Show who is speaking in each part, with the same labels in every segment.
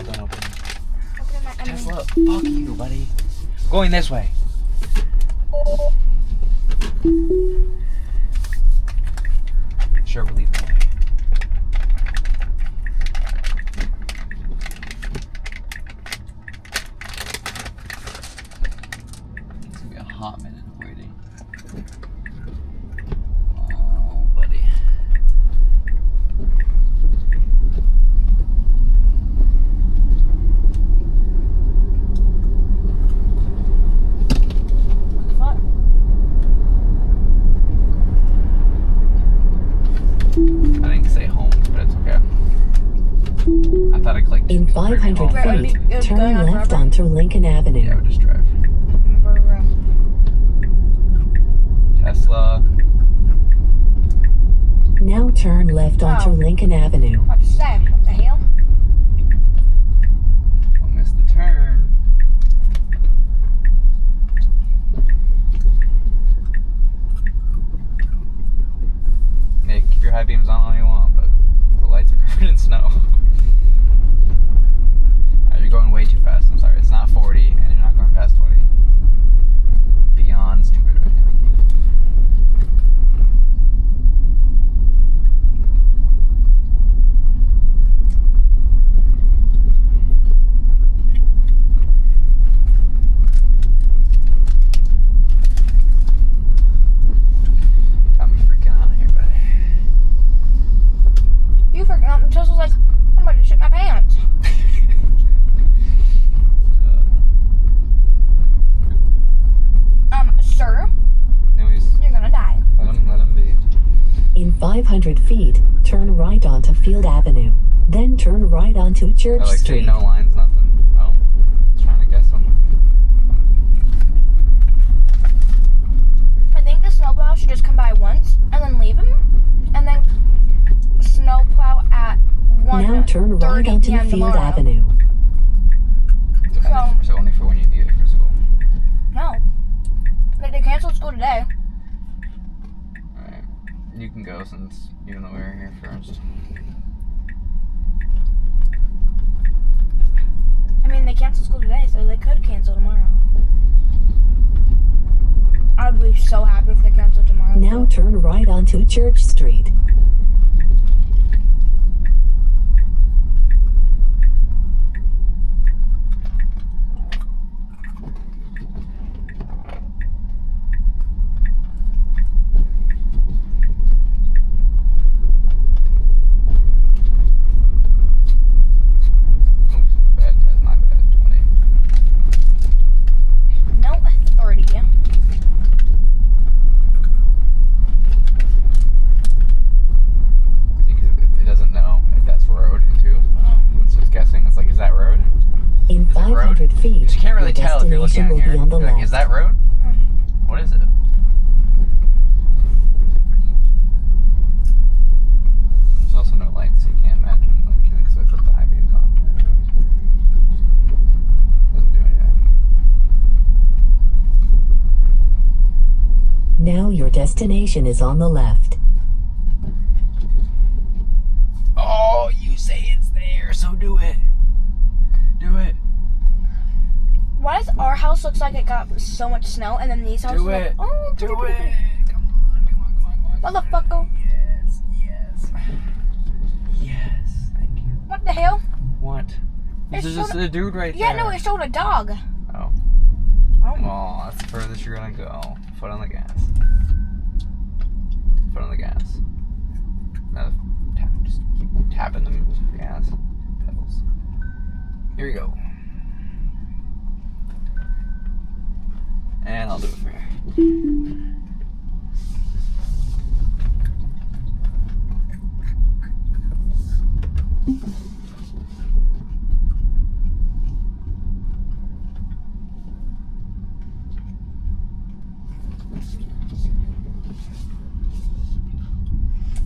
Speaker 1: well done opening.
Speaker 2: Opening my
Speaker 1: Tesla, fuck you, buddy. Going this way. Sure, we'll leave that way. It's gonna be a hot minute of waiting. Oh, buddy.
Speaker 2: What?
Speaker 1: I didn't say home, but it's okay. I thought I clicked.
Speaker 3: In 500
Speaker 2: Wait,
Speaker 3: feet, turn left onto Lincoln Avenue.
Speaker 1: Yeah, we'll just drive. Tesla.
Speaker 3: Now turn left onto
Speaker 2: Oh.
Speaker 3: Lincoln Avenue.
Speaker 2: What to say? What the hell?
Speaker 1: Don't miss the turn. Hey, keep your high beams on all you want, but the lights are covered in snow. Alright, you're going way too fast. I'm sorry. It's not 40, and you're not going past 20. Beyond stupid right now. Got me freaking out here, buddy.
Speaker 2: You forgot. And Tesla's like, I'm about to shit my pants. Sir,
Speaker 1: Anyways,
Speaker 2: you're gonna die.
Speaker 1: let him be.
Speaker 3: In 500 feet, turn right onto Field Avenue. Then turn right onto Church
Speaker 1: I like
Speaker 3: Street.
Speaker 1: saying no lines, nothing. Oh, trying to guess them.
Speaker 2: I think the snowplow should just come by once and then leave him, and then snowplow at 1:30
Speaker 3: Now turn right onto
Speaker 2: p.m.
Speaker 3: Field
Speaker 2: tomorrow.
Speaker 3: Avenue.
Speaker 1: So only for when you need it for school.
Speaker 2: No, like they canceled school today.
Speaker 1: Alright. You can go since even though we were here first.
Speaker 2: I mean, they canceled school today, so they could cancel tomorrow. I'd be so happy if they canceled tomorrow.
Speaker 3: Now turn right onto Church Street.
Speaker 1: Oops, my bad. That's my bad. 20.
Speaker 2: No, 30.
Speaker 1: See, 'cause it doesn't know if that's road too. So it's guessing. It's like, is that road?
Speaker 3: In
Speaker 1: Is it road?
Speaker 3: 500 feet,
Speaker 1: You can't really
Speaker 3: your
Speaker 1: tell if you're looking
Speaker 3: destination
Speaker 1: at
Speaker 3: will
Speaker 1: here.
Speaker 3: be on the
Speaker 1: You're like,
Speaker 3: left.
Speaker 1: is that road? What is it? There's also no lights, so you can't imagine what you can, because I put the high beams on. Doesn't do anything.
Speaker 3: Now your destination is on the left.
Speaker 1: Oh, you say it's there, so do it. Do it.
Speaker 2: Why does our house looks like it got so much snow, and then these houses
Speaker 1: Do it.
Speaker 2: look, oh,
Speaker 1: Do
Speaker 2: pretty, pretty,
Speaker 1: it. Come on, come on, come on, come on.
Speaker 2: Motherfucker.
Speaker 1: Yes, yes. Yes, thank you.
Speaker 2: What the hell?
Speaker 1: What?
Speaker 2: It's
Speaker 1: There's just
Speaker 2: sort
Speaker 1: a dude right
Speaker 2: Yeah,
Speaker 1: there.
Speaker 2: no, it showed a dog.
Speaker 1: Oh.
Speaker 2: Oh.
Speaker 1: Well, that's the furthest you're gonna go. Foot on the gas. Foot on the gas. Now tap, just keep tapping the gas pedals. Here we go. And I'll do it for you.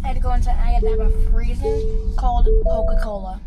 Speaker 2: I had to go inside and I had to have a freezing cold Coca-Cola.